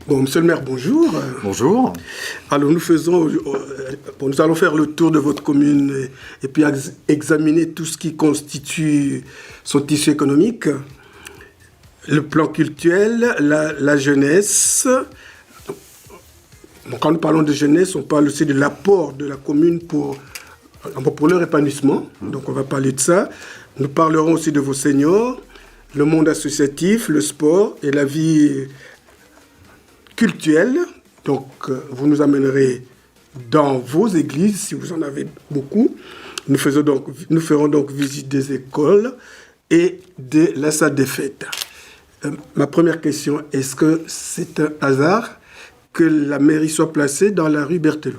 Bon, monsieur le maire, bonjour. Bonjour. Alors, nous allons faire le tour de votre commune et puis examiner tout ce qui constitue son tissu économique, le plan culturel, la jeunesse. Bon, quand nous parlons de jeunesse, on parle aussi de l'apport de la commune pour leur épanouissement. Donc, on va parler de ça. Nous parlerons aussi de vos seniors, le monde associatif, le sport et la vie culturelle. Donc, vous nous amènerez dans vos églises, si vous en avez beaucoup. Nous ferons donc visite des écoles et de la salle des fêtes. Ma première question, est-ce que c'est un hasard que la mairie soit placée dans la rue Berthelot?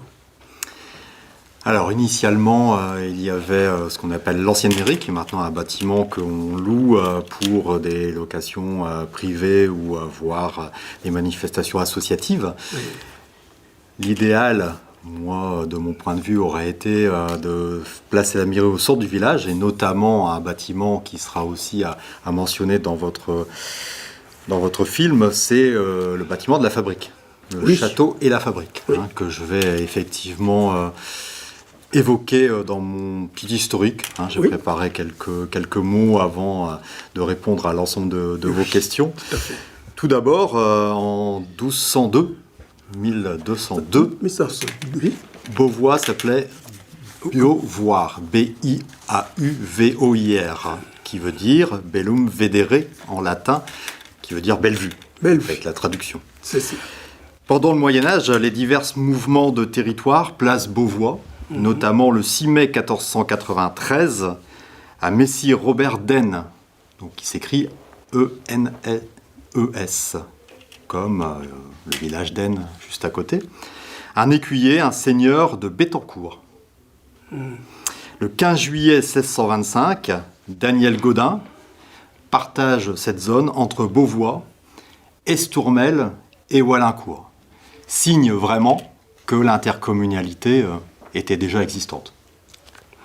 Alors initialement, il y avait ce qu'on appelle l'ancienne mairie, qui est maintenant un bâtiment qu'on loue pour des locations privées ou voire des manifestations associatives. Oui. L'idéal, moi, de mon point de vue, aurait été de placer la mairie au centre du village, et notamment un bâtiment qui sera aussi à mentionner dans votre film, c'est le bâtiment de la fabrique, le château et la fabrique, que je vais effectivement évoqué dans mon petit historique. J'ai préparé quelques mots avant de répondre à l'ensemble de vos questions. Tout d'abord, en 1202, Beauvoir s'appelait Beauvoir, B-I-A-U-V-O-I-R, qui veut dire Bellum Vedere en latin, qui veut dire belle vue, avec la traduction. C'est ça. Pendant le Moyen-Âge, les divers mouvements de territoire placent Beauvoir, notamment le 6 mai 1493, à Messire Robert d'Aine, donc qui s'écrit E-N-E-E-S, comme le village d'Aine juste à côté, un écuyer, un seigneur de Béthencourt. Le 15 juillet 1625, Daniel Gaudin partage cette zone entre Beauvoir, Estourmel et Walincourt. Signe vraiment que l'intercommunalité était déjà existante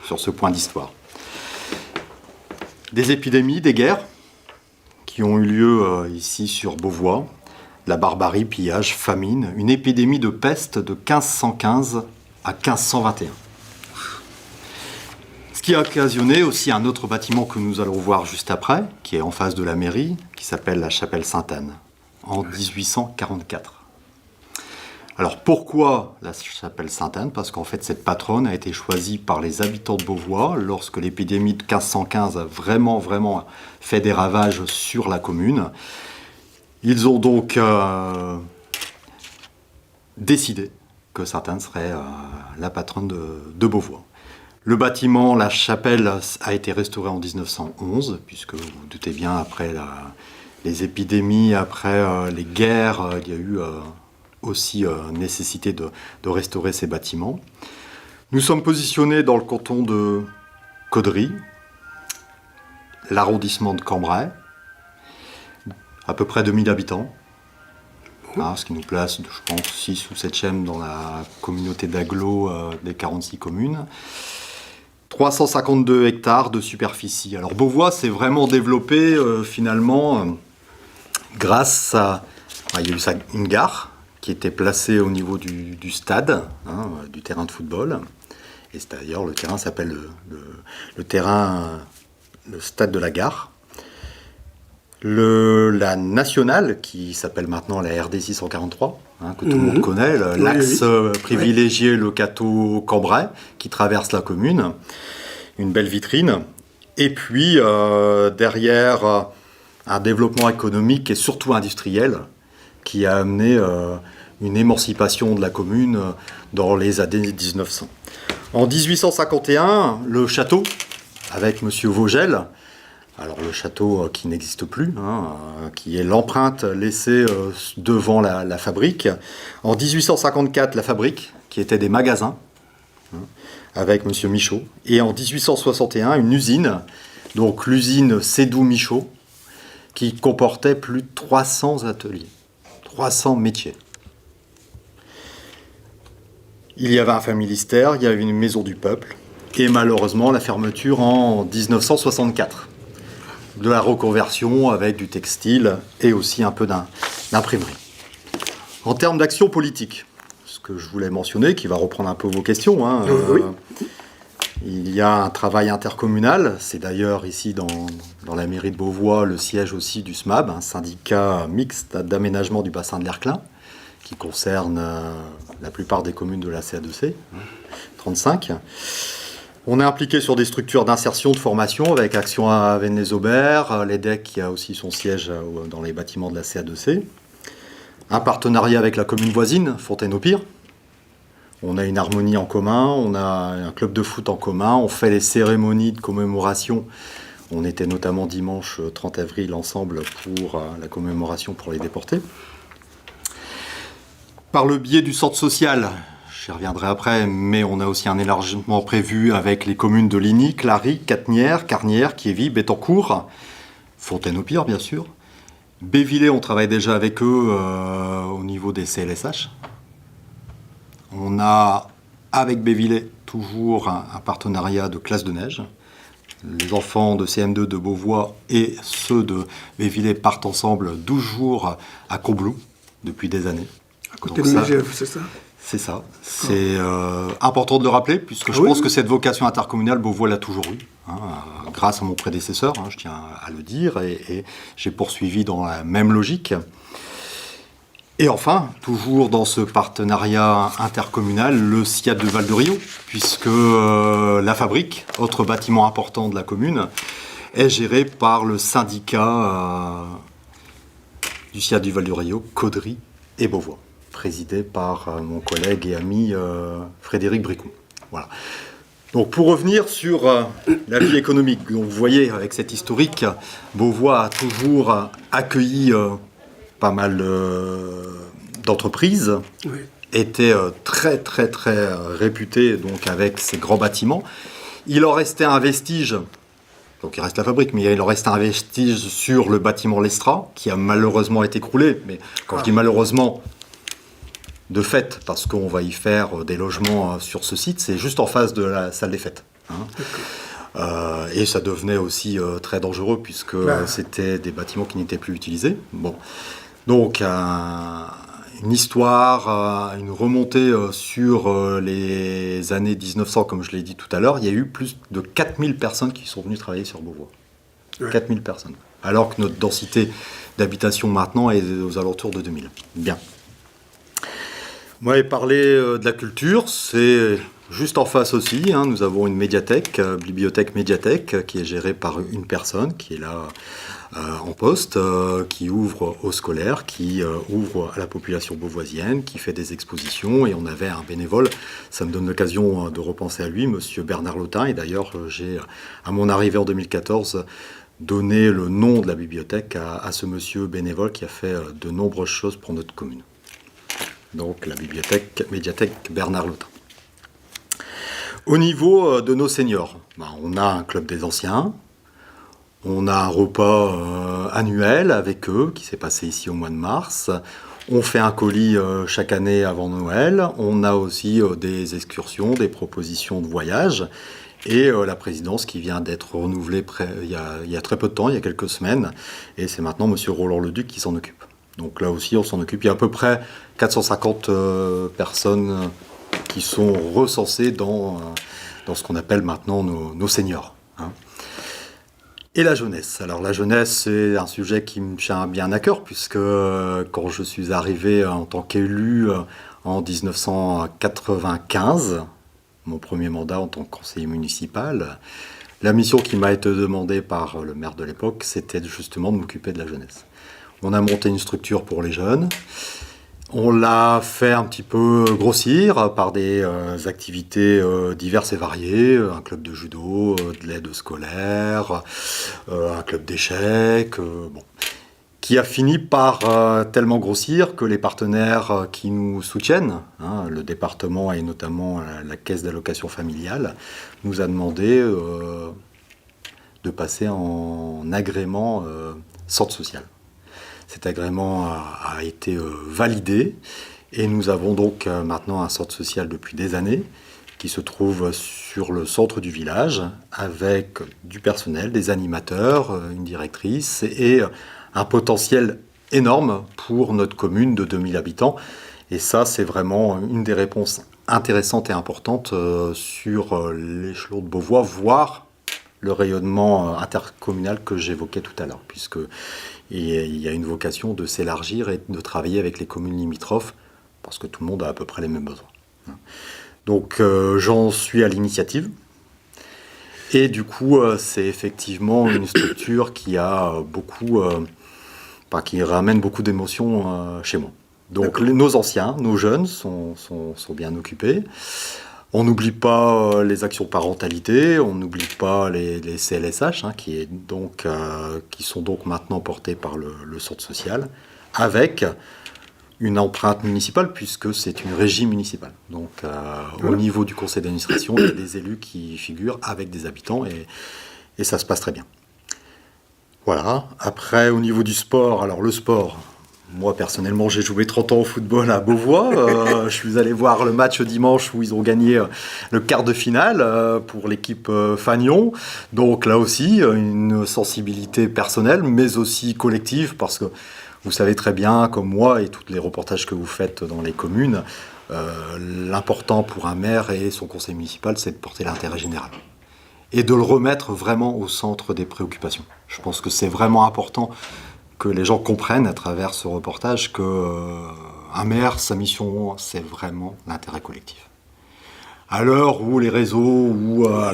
sur ce point d'histoire. Des épidémies, des guerres qui ont eu lieu ici sur Beauvoir, la barbarie, pillage, famine, une épidémie de peste de 1515 à 1521. Ce qui a occasionné aussi un autre bâtiment que nous allons voir juste après, qui est en face de la mairie, qui s'appelle la chapelle Sainte-Anne, en 1844. Alors pourquoi la chapelle Sainte-Anne? Parce qu'en fait cette patronne a été choisie par les habitants de Beauvoir lorsque l'épidémie de 1515 a vraiment fait des ravages sur la commune. Ils ont donc décidé que Sainte-Anne serait la patronne de Beauvoir. Le bâtiment, la chapelle, a été restauré en 1911, puisque vous vous doutez bien, après les épidémies, après les guerres, il y a eu aussi nécessité de restaurer ces bâtiments. Nous sommes positionnés dans le canton de Caudry, l'arrondissement de Cambrai, à peu près 2000 habitants, ce qui nous place, je pense, 6 ou 7e dans la communauté d'agglo des 46 communes. 352 hectares de superficie. Alors Beauvoir s'est vraiment développé finalement grâce à... il y a eu une gare qui était placée au niveau du stade, du terrain de football. Et d'ailleurs, le terrain s'appelle le stade de la gare. La nationale, qui s'appelle maintenant la RD 643, que tout le monde connaît, l'axe privilégié le Cateau-Cambrai, qui traverse la commune, une belle vitrine. Et puis, derrière, un développement économique et surtout industriel, qui a amené une émancipation de la commune dans les années 1900. En 1851, le château, avec M. Vogel, alors le château qui n'existe plus, qui est l'empreinte laissée devant la fabrique. En 1854, la fabrique, qui était des magasins, avec M. Michaud. Et en 1861, une usine, donc l'usine Sédou-Michaud, qui comportait plus de 300 ateliers, 300 métiers. Il y avait un familistère, il y avait une maison du peuple, et malheureusement la fermeture en 1964. De la reconversion avec du textile et aussi un peu d'imprimerie. En termes d'action politique, ce que je voulais mentionner, qui va reprendre un peu vos questions, hein, Oui. Il y a un travail intercommunal, c'est d'ailleurs ici dans la mairie de Beauvois le siège aussi du SMAB, un syndicat mixte d'aménagement du bassin de l'Erclin, qui concerne la plupart des communes de la CA2C, 35. On est impliqué sur des structures d'insertion, de formation, avec Action à Vennes-les-Aubert, l'EDEC qui a aussi son siège dans les bâtiments de la CA2C. Un partenariat avec la commune voisine, Fontaine-au-Pire. On a une harmonie en commun, on a un club de foot en commun, on fait les cérémonies de commémoration. On était notamment dimanche 30 avril ensemble pour la commémoration pour les déportés. Par le biais du centre social, j'y reviendrai après, mais on a aussi un élargissement prévu avec les communes de Ligny, Clary, Catenières, Carnières, Kiévy, Bettencourt, Fontaine-au-Pire bien sûr. Bévillé, on travaille déjà avec eux au niveau des CLSH. On a, avec Bévillé, toujours un partenariat de classe de neige. Les enfants de CM2 de Beauvois et ceux de Bévillé partent ensemble 12 jours à Combloux depuis des années. À côté de Megève, c'est ça? C'est ça. C'est important de le rappeler, puisque je pense que cette vocation intercommunale, Beauvois l'a toujours eue, hein, grâce à mon prédécesseur, hein, je tiens à le dire, et j'ai poursuivi dans la même logique. Et enfin, toujours dans ce partenariat intercommunal, le SIAD de Val-de-Rio, puisque la fabrique, autre bâtiment important de la commune, est gérée par le syndicat du SIAD du Val-de-Rio, Caudry et Beauvois, présidé par mon collègue et ami Frédéric Bricou. Voilà. Donc pour revenir sur la vie économique, donc, vous voyez, avec cette historique, Beauvois a toujours accueilli pas mal d'entreprises, Oui. était très très très réputé donc avec ses grands bâtiments. Il en restait un vestige, donc il reste la fabrique, mais il en reste un vestige sur le bâtiment Lestra, qui a malheureusement été écroulé. Mais quand je dis malheureusement, de fait, parce qu'on va y faire des logements sur ce site, c'est juste en face de la salle des fêtes. Hein. Et ça devenait aussi très dangereux, puisque c'était des bâtiments qui n'étaient plus utilisés. Bon. Donc, une histoire, une remontée sur les années 1900, comme je l'ai dit tout à l'heure, il y a eu plus de 4000 personnes qui sont venues travailler sur Beauvois. Ouais. 4000 personnes. Alors que notre densité d'habitation maintenant est aux alentours de 2000. Bien. Moi, parler de la culture, c'est juste en face aussi. Hein, nous avons une médiathèque, bibliothèque médiathèque, qui est gérée par une personne qui est là en poste, qui ouvre aux scolaires, qui ouvre à la population beauvoisienne, qui fait des expositions. Et on avait un bénévole, ça me donne l'occasion de repenser à lui, monsieur Bernard Lotin. Et d'ailleurs, j'ai, à mon arrivée en 2014, donné le nom de la bibliothèque à ce monsieur bénévole qui a fait de nombreuses choses pour notre commune. Donc la bibliothèque médiathèque Bernard Lotin. Au niveau de nos seniors, on a un club des anciens, on a un repas annuel avec eux qui s'est passé ici au mois de mars. On fait un colis chaque année avant Noël. On a aussi des excursions, des propositions de voyage. Et la présidence qui vient d'être renouvelée il y a très peu de temps, il y a quelques semaines. Et c'est maintenant M. Roland Leduc qui s'en occupe. Donc là aussi, on s'en occupe. Il y a à peu près 450 personnes qui sont recensées dans ce qu'on appelle maintenant nos seniors. Hein. Et la jeunesse. Alors la jeunesse, c'est un sujet qui me tient bien à cœur, puisque quand je suis arrivé en tant qu'élu en 1995, mon premier mandat en tant que conseiller municipal, la mission qui m'a été demandée par le maire de l'époque, c'était justement de m'occuper de la jeunesse. On a monté une structure pour les jeunes. On l'a fait un petit peu grossir par des activités diverses et variées, un club de judo, de l'aide scolaire, un club d'échecs, qui a fini par tellement grossir que les partenaires qui nous soutiennent, hein, le département et notamment la caisse d'allocation familiale, nous a demandé de passer en agrément centre social. Cet agrément a été validé et nous avons donc maintenant un centre social depuis des années qui se trouve sur le centre du village avec du personnel, des animateurs, une directrice et un potentiel énorme pour notre commune de 2000 habitants. Et ça, c'est vraiment une des réponses intéressantes et importantes sur l'échelon de Beauvois, voire le rayonnement intercommunal que j'évoquais tout à l'heure, puisqu'il y a une vocation de s'élargir et de travailler avec les communes limitrophes, parce que tout le monde a à peu près les mêmes besoins. Donc j'en suis à l'initiative. Et du coup, c'est effectivement une structure qui a qui ramène beaucoup d'émotions chez moi. Donc nos anciens, nos jeunes sont bien occupés. On n'oublie pas les actions de parentalité, on n'oublie pas les CLSH, qui sont donc maintenant portés par le centre social, avec une empreinte municipale, puisque c'est une régie municipale. Donc au niveau du conseil d'administration, il y a des élus qui figurent avec des habitants, et ça se passe très bien. Voilà. Après, au niveau du sport, alors le sport... Moi, personnellement, j'ai joué 30 ans au football à Beauvois. Je suis allé voir le match dimanche où ils ont gagné le quart de finale pour l'équipe Fagnon. Donc là aussi, une sensibilité personnelle, mais aussi collective, parce que vous savez très bien, comme moi et tous les reportages que vous faites dans les communes, l'important pour un maire et son conseil municipal, c'est de porter l'intérêt général. Et de le remettre vraiment au centre des préoccupations. Je pense que c'est vraiment important que les gens comprennent à travers ce reportage qu'un maire, sa mission, c'est vraiment l'intérêt collectif. À l'heure où les réseaux, à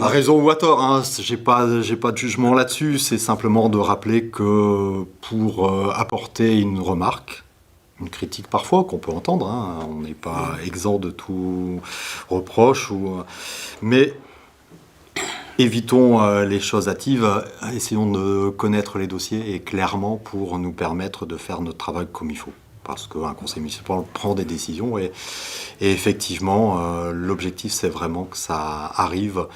raison ou à tort, j'ai pas de jugement là-dessus, c'est simplement de rappeler que pour apporter une remarque, une critique parfois qu'on peut entendre, on n'est pas exempt de tout reproche, mais évitons les choses hâtives, essayons de connaître les dossiers et clairement pour nous permettre de faire notre travail comme il faut. Parce qu'un conseil municipal prend des décisions et effectivement, l'objectif c'est vraiment que ça arrive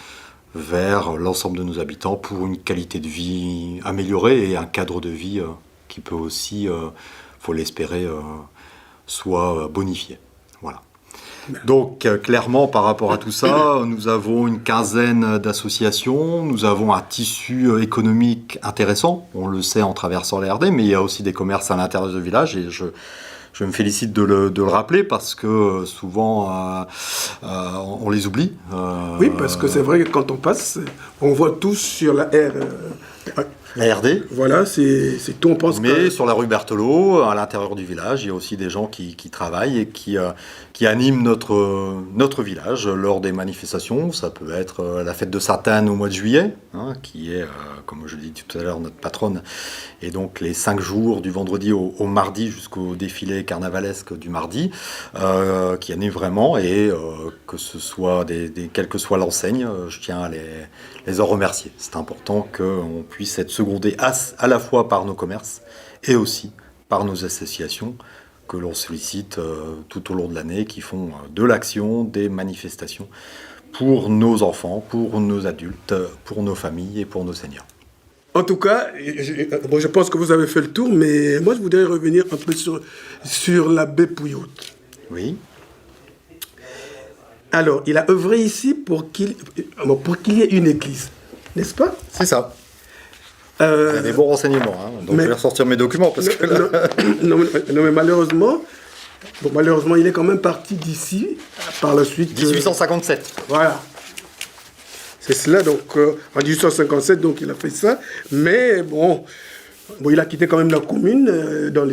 vers l'ensemble de nos habitants pour une qualité de vie améliorée et un cadre de vie qui peut aussi, faut l'espérer, soit bonifié. Voilà. Donc clairement par rapport à tout ça, nous avons une quinzaine d'associations, nous avons un tissu économique intéressant, on le sait en traversant la RD, mais il y a aussi des commerces à l'intérieur du village et je me félicite de le rappeler parce que souvent on les oublie. Oui, parce que c'est vrai que quand on passe, on voit tous sur la La RD. Voilà, c'est tout, on pense. Mais sur la rue Berthelot, à l'intérieur du village, il y a aussi des gens qui travaillent et qui animent notre village lors des manifestations. Ça peut être la fête de Sainte-Anne au mois de juillet, qui est, comme je l'ai dit tout à l'heure, notre patronne. Et donc les 5 jours du vendredi au mardi jusqu'au défilé carnavalesque du mardi, qui anime vraiment. Et que ce soit quelle que soit l'enseigne, je tiens à les en remercier. C'est important qu'on puisse être secondé à la fois par nos commerces et aussi par nos associations que l'on sollicite tout au long de l'année, qui font de l'action, des manifestations pour nos enfants, pour nos adultes, pour nos familles et pour nos seniors. En tout cas, je pense que vous avez fait le tour, mais moi je voudrais revenir un peu sur l'abbé Pouilloud. Oui. Alors, il a œuvré ici pour qu'il y ait une église, n'est-ce pas? C'est ça. Il y a des bons renseignements, donc je vais ressortir mes documents. Parce que non, mais malheureusement, il est quand même parti d'ici par la suite. 1857. Voilà. C'est cela, donc en 1857, donc il a fait ça, mais bon, il a quitté quand même la commune dans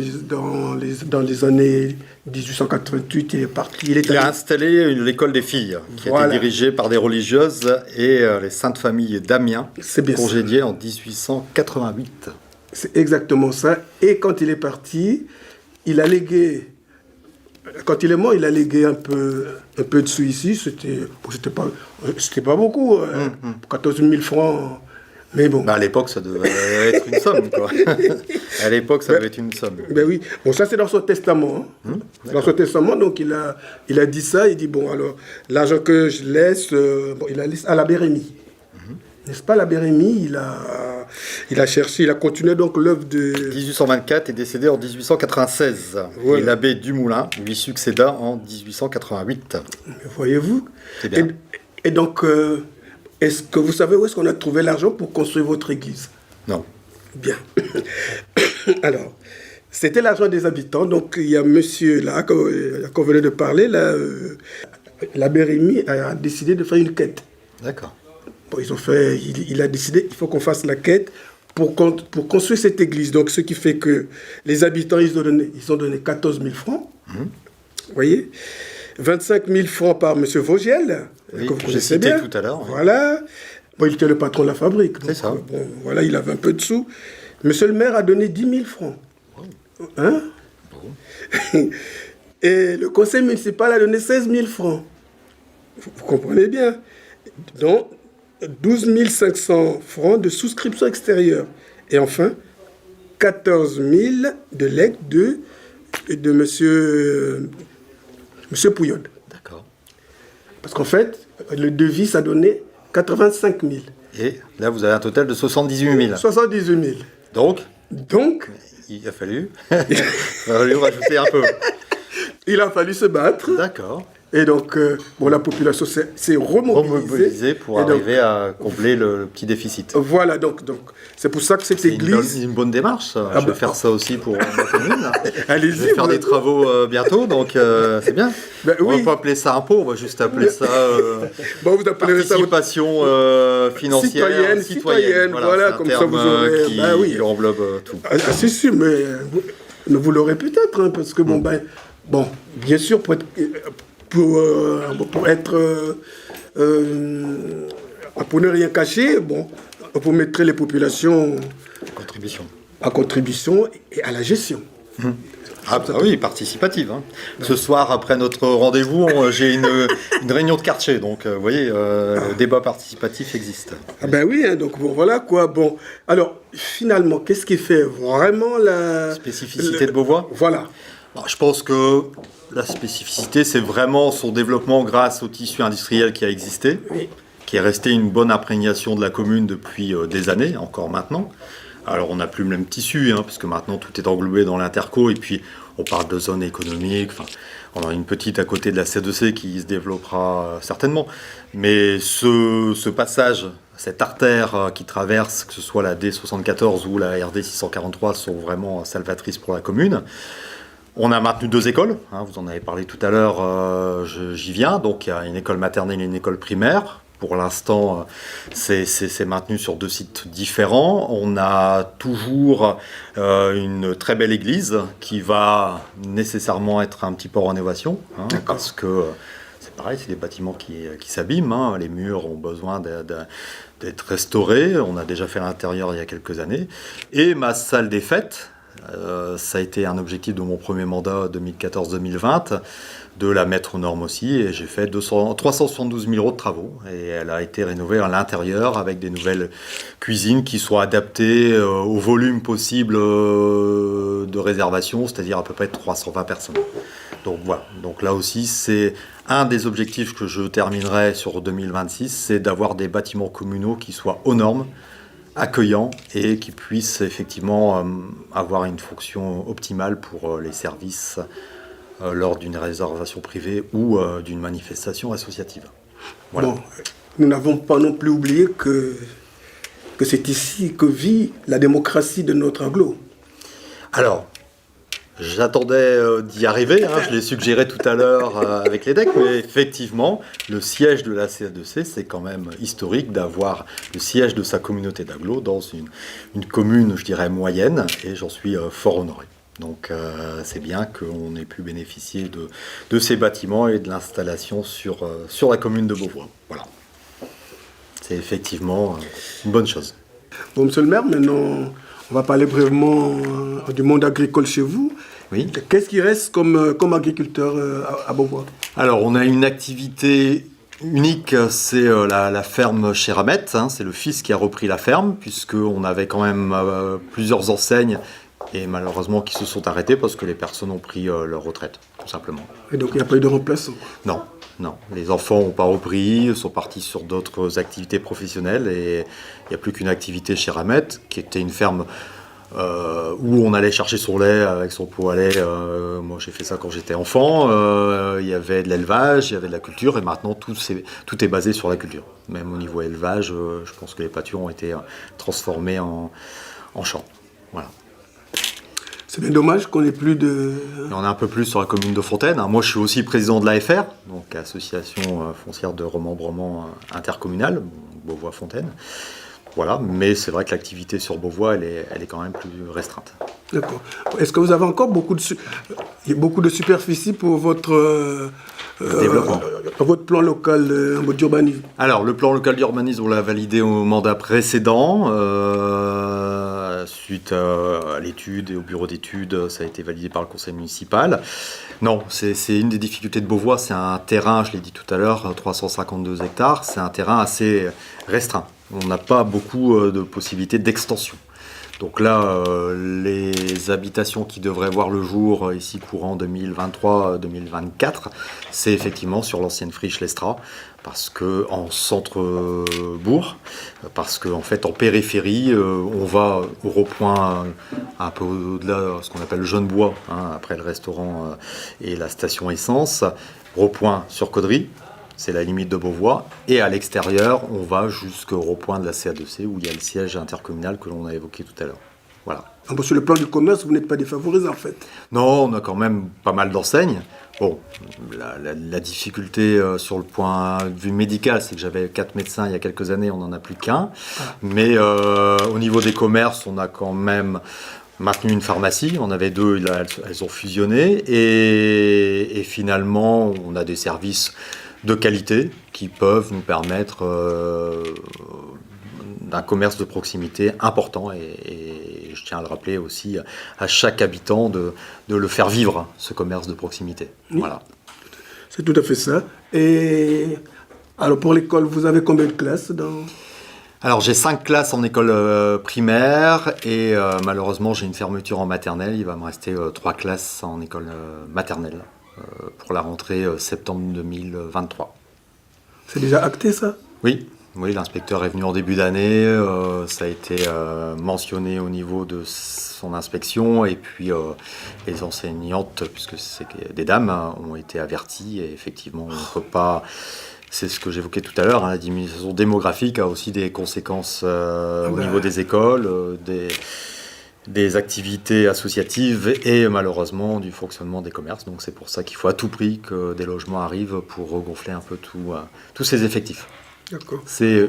les années 1888, il est parti. Il a installé l'école des filles, qui a été dirigée par des religieuses et les Saintes Familles d'Amiens, congédiées en 1888. C'est exactement ça, et quand il est parti, il a légué... Quand il est mort, il a légué un peu de sous ici. C'était pas beaucoup, 14 000 francs. Mais bon. À l'époque, ça devait être une somme, quoi. À l'époque, ça devait être une somme. Ben oui. Bon, ça, c'est dans son testament. Dans son testament, donc, il a dit ça. Il dit, bon, alors, l'argent que je laisse, il a laissé à l'abbé Rémy. N'est-ce pas, l'abbé Rémy, il a cherché, il a continué donc l'œuvre de... 1824 et décédé en 1896. Voilà. Et l'abbé Dumoulin lui succéda en 1888. Voyez-vous. C'est bien. Et donc, est-ce que vous savez où est-ce qu'on a trouvé l'argent pour construire votre église? Non. Bien. Alors, c'était l'argent des habitants. Donc, il y a monsieur là, qu'on venait de parler, là, l'abbé Rémy a décidé de faire une quête. D'accord. Bon, il a décidé, il faut qu'on fasse la quête pour construire cette église. Donc, ce qui fait que les habitants, ils ont donné 14 000 francs. Vous voyez, 25 000 francs par M. Vaugiel, Oui, que vous j'ai connaissez cité bien. tout à l'heure. Oui. Voilà. Bon, il était le patron de la fabrique. C'est ça. Bon, voilà, il avait un peu de sous. Monsieur le maire a donné 10 000 francs. Hein? Bon. Et le conseil municipal a donné 16 000 francs. Vous comprenez bien. Donc, 12 500 francs de souscription extérieure. Et enfin, 14 000 de legs de monsieur Pouillode. D'accord. Parce qu'en fait, le devis, ça donnait 85 000. Et là, vous avez un total de 78 000. 78 000. Donc, il a fallu rajouter un peu. Il a fallu se battre. D'accord. Et donc, la population s'est remobilisée pour arriver à combler le petit déficit. Voilà, donc c'est pour ça que cette église... C'est une bonne démarche. Je vais faire ça aussi pour ma commune. Allez-y. Je vais faire des travaux bientôt, donc c'est bien. Ben, on oui. va pas appeler ça impôt, on va juste appeler ça vous appellerez participation financière citoyenne. Voilà, comme ça vous aurez... qui englobe tout. C'est sûr, mais vous l'aurez peut-être, hein, parce que bien sûr, pour ne rien cacher, vous mettrez les populations à contribution et à la gestion. Ah bah oui, participative. Hein. Ce soir, après notre rendez-vous, j'ai une réunion de quartier, donc vous voyez, le débat participatif existe. Ah ben oui, hein, donc voilà quoi. Bon, alors finalement, qu'est-ce qui fait vraiment la spécificité de Beauvois ? Voilà. Alors, je pense que la spécificité, c'est vraiment son développement grâce au tissu industriel qui a existé, qui est resté une bonne imprégnation de la commune depuis des années, encore maintenant. Alors on n'a plus le même tissu, hein, puisque maintenant tout est englobé dans l'interco, et puis on parle de zone économique, on a une petite à côté de la C2C qui se développera certainement. Mais ce passage, cette artère qui traverse, que ce soit la D74 ou la RD 643, sont vraiment salvatrices pour la commune. On a maintenu 2 écoles, hein, vous en avez parlé tout à l'heure, j'y viens. Donc il y a une école maternelle et une école primaire. Pour l'instant, c'est maintenu sur 2 sites différents. On a toujours une très belle église qui va nécessairement être un petit peu en rénovation, hein, parce que c'est pareil, c'est des bâtiments qui s'abîment. Hein. Les murs ont besoin d'être restaurés. On a déjà fait l'intérieur il y a quelques années. Et ma salle des fêtes, ça a été un objectif de mon premier mandat 2014-2020, de la mettre aux normes aussi, et j'ai fait 372 000 euros de travaux, et elle a été rénovée à l'intérieur avec des nouvelles cuisines qui soient adaptées au volume possible de réservation, c'est-à-dire à peu près 320 personnes. Donc voilà, donc là aussi c'est un des objectifs que je terminerai sur 2026, c'est d'avoir des bâtiments communaux qui soient aux normes, accueillants et qui puissent effectivement avoir une fonction optimale pour les services lors d'une réservation privée ou d'une manifestation associative. Voilà. Bon, nous n'avons pas non plus oublié que c'est ici que vit la démocratie de notre aglo. Alors, j'attendais d'y arriver, hein, je l'ai suggéré tout à l'heure avec les decks, mais effectivement, le siège de la CA2C, c'est quand même historique d'avoir le siège de sa communauté d'agglo dans une commune, je dirais, moyenne, et j'en suis fort honoré. Donc c'est bien qu'on ait pu bénéficier de ces bâtiments et de l'installation sur la commune de Beauvois. Voilà. C'est effectivement une bonne chose. Bon, monsieur le maire, maintenant, on va parler brièvement du monde agricole chez vous. Oui. Qu'est-ce qui reste comme agriculteur à Beauvois ? Alors, on a une activité unique, c'est la ferme chez Ramette. Hein, c'est le fils qui a repris la ferme, puisqu'on avait quand même plusieurs enseignes, et malheureusement qui se sont arrêtées parce que les personnes ont pris leur retraite, tout simplement. Et donc il n'y a pas eu de remplaçant ? Non. Les enfants n'ont pas repris, sont partis sur d'autres activités professionnelles, et il n'y a plus qu'une activité chez Ramette, qui était une ferme où on allait chercher son lait avec son pot à lait. Moi j'ai fait ça quand j'étais enfant. Il y avait de l'élevage, il y avait de la culture, et maintenant tout est basé sur la culture. Même au niveau élevage, je pense que les pâtures ont été transformées en champs. Voilà. C'est bien dommage qu'on n'ait plus de... Et on est un peu plus sur la commune de Fontaine. Moi, je suis aussi président de l'AFR, donc Association foncière de remembrement intercommunal, Beauvois-Fontaine. Voilà, mais c'est vrai que l'activité sur Beauvois, elle est quand même plus restreinte. D'accord. Est-ce que vous avez encore beaucoup de superficie pour votre Développement. Votre plan local d'urbanisme? Alors, le plan local d'urbanisme, on l'a validé au mandat précédent. Suite à l'étude et au bureau d'études, ça a été validé par le conseil municipal. Non, c'est une des difficultés de Beauvois. C'est un terrain, je l'ai dit tout à l'heure, 352 hectares. C'est un terrain assez restreint. On n'a pas beaucoup de possibilités d'extension. Donc là, les habitations qui devraient voir le jour ici courant 2023-2024, c'est effectivement sur l'ancienne friche Lestra, parce que en centre-bourg, parce qu'en fait en périphérie, on va au rond-point un peu au-delà, ce qu'on appelle le Jeune Bois, après le restaurant et la station essence, rond-point sur Caudry. C'est la limite de Beauvois. Et à l'extérieur, on va jusqu'au rond-point de la CA2C, où il y a le siège intercommunal que l'on a évoqué tout à l'heure. Voilà. Sur le plan du commerce, vous n'êtes pas défavorisé en fait? Non, on a quand même pas mal d'enseignes. Bon, la difficulté sur le point de vue médical, c'est que j'avais 4 médecins il y a quelques années, on n'en a plus qu'un. Ah. Mais au niveau des commerces, on a quand même maintenu une pharmacie. On avait 2, là, elles ont fusionné. Et finalement, on a des services de qualité qui peuvent nous permettre d'un commerce de proximité important et je tiens à le rappeler aussi à chaque habitant de le faire vivre, ce commerce de proximité. Oui, voilà. C'est tout à fait ça. Et alors pour l'école, vous avez combien de classes dans... Alors j'ai 5 classes en école primaire et malheureusement j'ai une fermeture en maternelle. Il va me rester 3 classes en école maternelle. Pour la rentrée septembre 2023. C'est déjà acté ça? Oui, l'inspecteur est venu en début d'année, ça a été mentionné au niveau de son inspection et puis les enseignantes, puisque c'est des dames, ont été averties et effectivement on ne peut pas... C'est ce que j'évoquais tout à l'heure, la diminution démographique a aussi des conséquences au niveau des écoles, des activités associatives et malheureusement du fonctionnement des commerces. Donc c'est pour ça qu'il faut à tout prix que des logements arrivent pour regonfler un peu tous ces effectifs. D'accord. C'est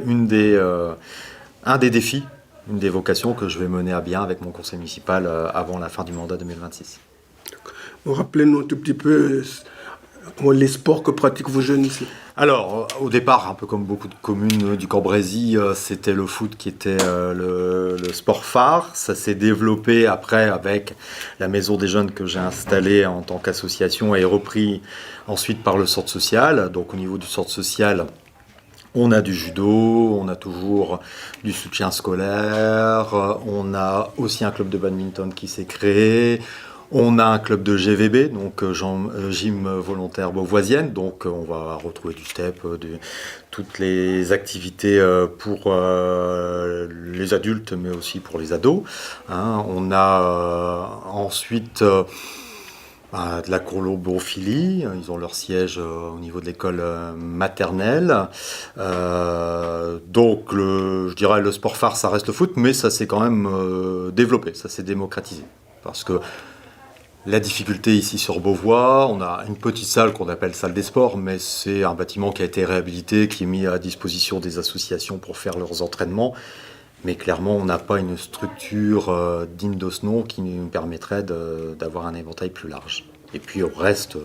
un des défis, une des vocations que je vais mener à bien avec mon conseil municipal avant la fin du mandat 2026. Bon, rappelez-nous un tout petit peu les sports que pratiquent vos jeunes ici. Alors, au départ, un peu comme beaucoup de communes du Cambrésis, c'était le foot qui était le sport phare. Ça s'est développé après avec la maison des jeunes que j'ai installée en tant qu'association et repris ensuite par le centre social. Donc au niveau du centre social, on a du judo, on a toujours du soutien scolaire, on a aussi un club de badminton qui s'est créé. On a un club de GVB, donc gym volontaire beauvoisienne, donc on va retrouver du step, toutes les activités pour les adultes, mais aussi pour les ados. On a ensuite de la colombophilie, ils ont leur siège au niveau de l'école maternelle. Donc je dirais le sport phare, ça reste le foot, mais ça s'est quand même développé, ça s'est démocratisé. Parce que la difficulté ici sur Beauvois, on a une petite salle qu'on appelle salle des sports, mais c'est un bâtiment qui a été réhabilité, qui est mis à disposition des associations pour faire leurs entraînements. Mais clairement, on n'a pas une structure digne de ce nom qui nous permettrait d'avoir un éventail plus large. Et puis, on reste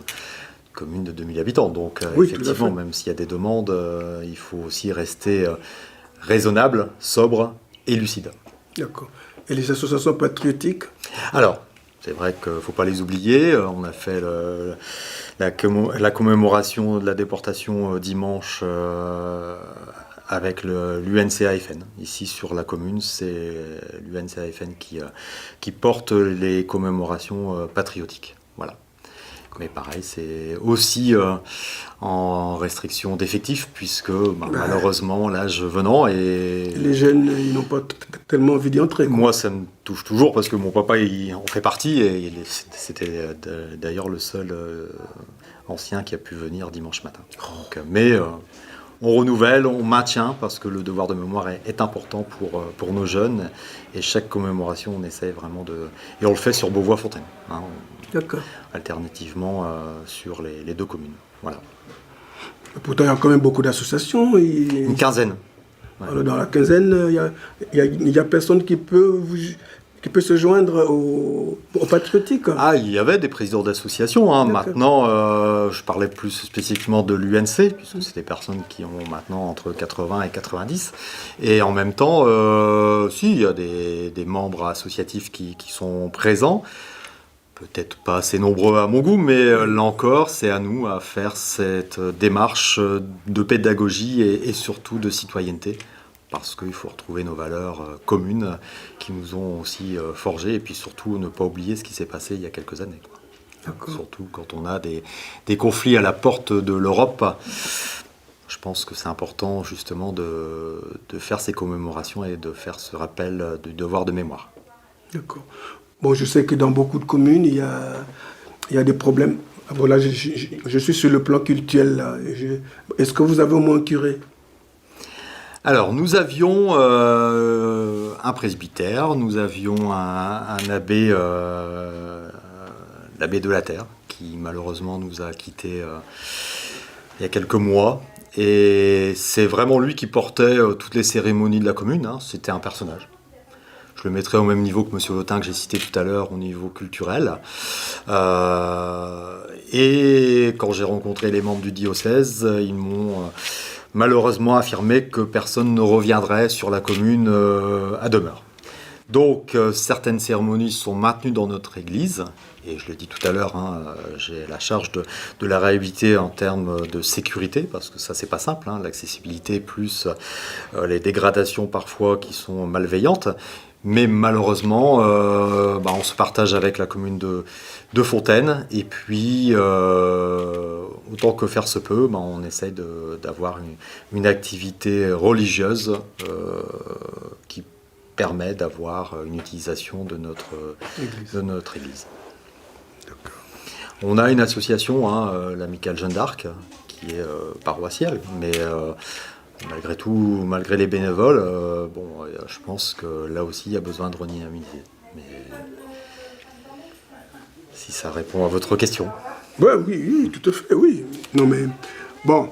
commune de 2000 habitants. Donc, oui, effectivement, même s'il y a des demandes, il faut aussi rester raisonnable, sobre et lucide. D'accord. Et les associations patriotiques ? Alors, c'est vrai qu'il ne faut pas les oublier. On a fait la commémoration de la déportation dimanche avec l'UNCAFN. Ici sur la commune, c'est l'UNCAFN qui porte les commémorations patriotiques. Voilà. Mais pareil, c'est aussi en restriction d'effectifs, puisque malheureusement, l'âge venant... Et les jeunes, ils n'ont pas tellement envie d'y entrer. Moi, ça me touche toujours, parce que mon papa, il en fait partie, et c'était d'ailleurs le seul ancien qui a pu venir dimanche matin. Donc, mais on renouvelle, on maintient, parce que le devoir de mémoire est important pour nos jeunes. Et chaque commémoration, on essaie vraiment de... Et on le fait sur Beauvois-Fontaine, hein, D'accord. alternativement sur les deux communes. Voilà. Pourtant, il y a quand même beaucoup d'associations. Une quinzaine. Ouais. Alors, dans la quinzaine, il y a personne qui peut se joindre au patriotique. Ah, il y avait des présidents d'associations. Hein. Maintenant, je parlais plus spécifiquement de l'UNC, puisque c'est des personnes qui ont maintenant entre 80 et 90. Et en même temps, si, il y a des membres associatifs qui sont présents. Peut-être pas assez nombreux à mon goût, mais là encore, c'est à nous à faire cette démarche de pédagogie et surtout de citoyenneté, parce qu'il faut retrouver nos valeurs communes qui nous ont aussi forgés, et puis surtout ne pas oublier ce qui s'est passé il y a quelques années. Surtout quand on a des conflits à la porte de l'Europe. Je pense que c'est important justement de faire ces commémorations et de faire ce rappel du devoir de mémoire. D'accord. Bon, je sais que dans beaucoup de communes, il y a des problèmes. Bon, là, je suis sur le plan culturel. Là. Est-ce que vous avez au moins un curé? Alors, nous avions un presbytère, nous avions un abbé, l'abbé de la Terre, qui malheureusement nous a quittés il y a quelques mois. Et c'est vraiment lui qui portait toutes les cérémonies de la commune, hein. C'était un personnage. Je le mettrais au même niveau que M. Lotin que j'ai cité tout à l'heure au niveau culturel. Et quand j'ai rencontré les membres du diocèse, ils m'ont malheureusement affirmé que personne ne reviendrait sur la commune à demeure. Donc certaines cérémonies sont maintenues dans notre église. Et je l'ai dit tout à l'heure, hein, j'ai la charge de la réhabiliter en termes de sécurité, parce que ça, c'est pas simple, hein, l'accessibilité plus les dégradations parfois qui sont malveillantes. Mais malheureusement, on se partage avec la commune de Fontaine. Et puis, autant que faire se peut, on essaye d'avoir une activité religieuse qui permet d'avoir une utilisation de notre église. D'accord. On a une association, hein, l'Amicale Jeanne d'Arc, qui est paroissiale, mais... malgré tout, malgré les bénévoles, je pense que là aussi, il y a besoin de redynamiser. Mais si ça répond à votre question. Ouais, oui, tout à fait, oui. Non, mais bon,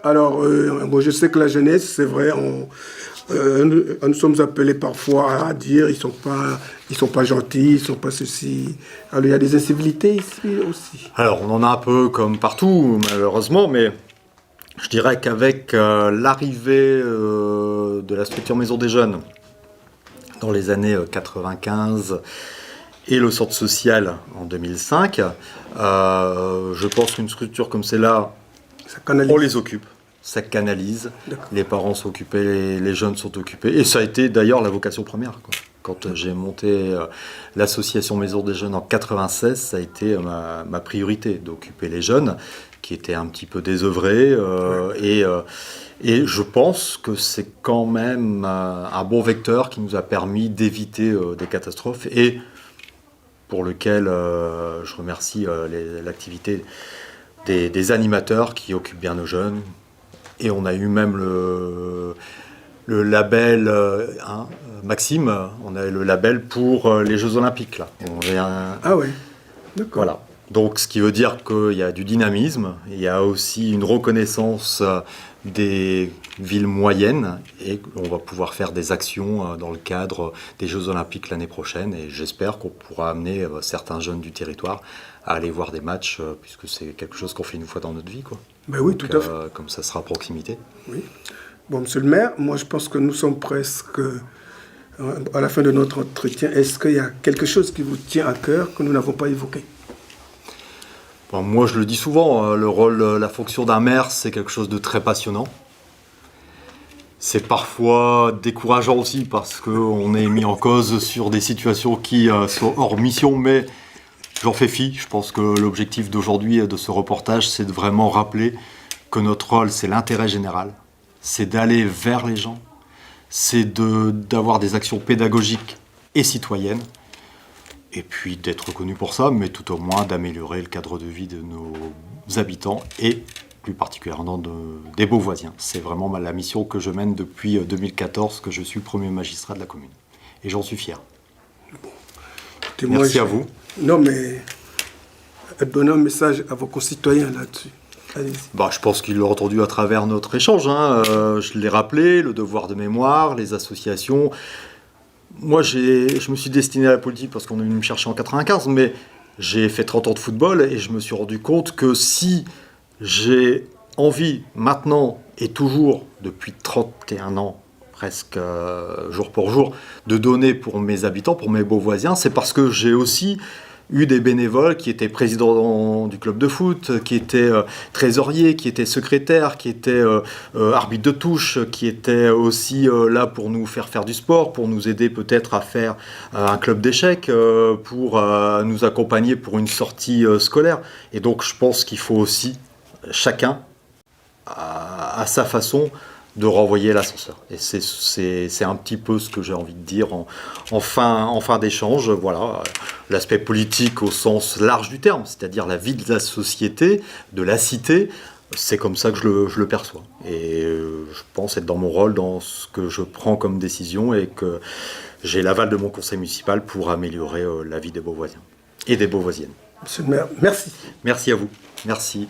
alors, je sais que la jeunesse, c'est vrai, nous sommes appelés parfois à dire ils sont pas gentils, ils sont pas ceci. Alors, il y a des incivilités ici aussi. Alors, on en a un peu comme partout, malheureusement, mais... Je dirais qu'avec l'arrivée de la structure Maison des Jeunes dans les années 95 et le centre social en 2005, je pense qu'une structure comme celle-là, on les occupe, ça canalise, les parents sont occupés, les jeunes sont occupés, et ça a été d'ailleurs la vocation première, quoi. Quand j'ai monté l'association Maison des Jeunes en 96, ça a été ma priorité, d'occuper les jeunes qui étaient un petit peu désœuvrés. Et je pense que c'est quand même un bon vecteur qui nous a permis d'éviter des catastrophes et pour lequel je remercie l'activité des animateurs qui occupent bien nos jeunes. Et on a eu même le label Maxime, on a le label pour les Jeux Olympiques. Là. Ah ouais, d'accord. Voilà. Donc, ce qui veut dire qu'il y a du dynamisme, il y a aussi une reconnaissance des villes moyennes et on va pouvoir faire des actions dans le cadre des Jeux Olympiques l'année prochaine et j'espère qu'on pourra amener certains jeunes du territoire à aller voir des matchs puisque c'est quelque chose qu'on fait une fois dans notre vie, quoi. Ben oui, tout à fait. Comme ça sera à proximité. Oui. Bon, monsieur le maire, moi je pense que nous sommes presque à la fin de notre entretien. Est-ce qu'il y a quelque chose qui vous tient à cœur que nous n'avons pas évoqué? Bon, moi, je le dis souvent, le rôle, la fonction d'un maire, c'est quelque chose de très passionnant. C'est parfois décourageant aussi parce qu'on est mis en cause sur des situations qui sont hors mission, mais j'en fais fi. Je pense que l'objectif d'aujourd'hui de ce reportage, c'est de vraiment rappeler que notre rôle, c'est l'intérêt général. C'est d'aller vers les gens, c'est d'avoir des actions pédagogiques et citoyennes. Et puis d'être reconnu pour ça, mais tout au moins d'améliorer le cadre de vie de nos habitants et plus particulièrement des Beauvoisiens. C'est vraiment la mission que je mène depuis 2014, que je suis le premier magistrat de la commune. Et j'en suis fier. Merci à vous. Non, mais donnez un message à vos concitoyens là-dessus. Je pense qu'ils l'ont entendu à travers notre échange. Je l'ai rappelé, le devoir de mémoire, les associations. Moi, je me suis destiné à la politique parce qu'on est venu me chercher en 95, mais j'ai fait 30 ans de football et je me suis rendu compte que si j'ai envie maintenant et toujours depuis 31 ans, presque jour pour jour, de donner pour mes habitants, pour mes Beauvoisiens, c'est parce que j'ai aussi eu des bénévoles qui étaient présidents du club de foot, qui étaient trésoriers, qui étaient secrétaires, qui étaient arbitres de touche, qui étaient aussi là pour nous faire du sport, pour nous aider peut-être à faire un club d'échecs, pour nous accompagner pour une sortie scolaire. Et donc je pense qu'il faut aussi, chacun, à sa façon, de renvoyer l'ascenseur. Et c'est un petit peu ce que j'ai envie de dire en fin d'échange. Voilà, l'aspect politique au sens large du terme, c'est-à-dire la vie de la société, de la cité, c'est comme ça que je le perçois. Et je pense être dans mon rôle, dans ce que je prends comme décision et que j'ai l'aval de mon conseil municipal pour améliorer la vie des Beauvoisiens et des Beauvoisiennes. Monsieur le maire, merci. Merci à vous. Merci.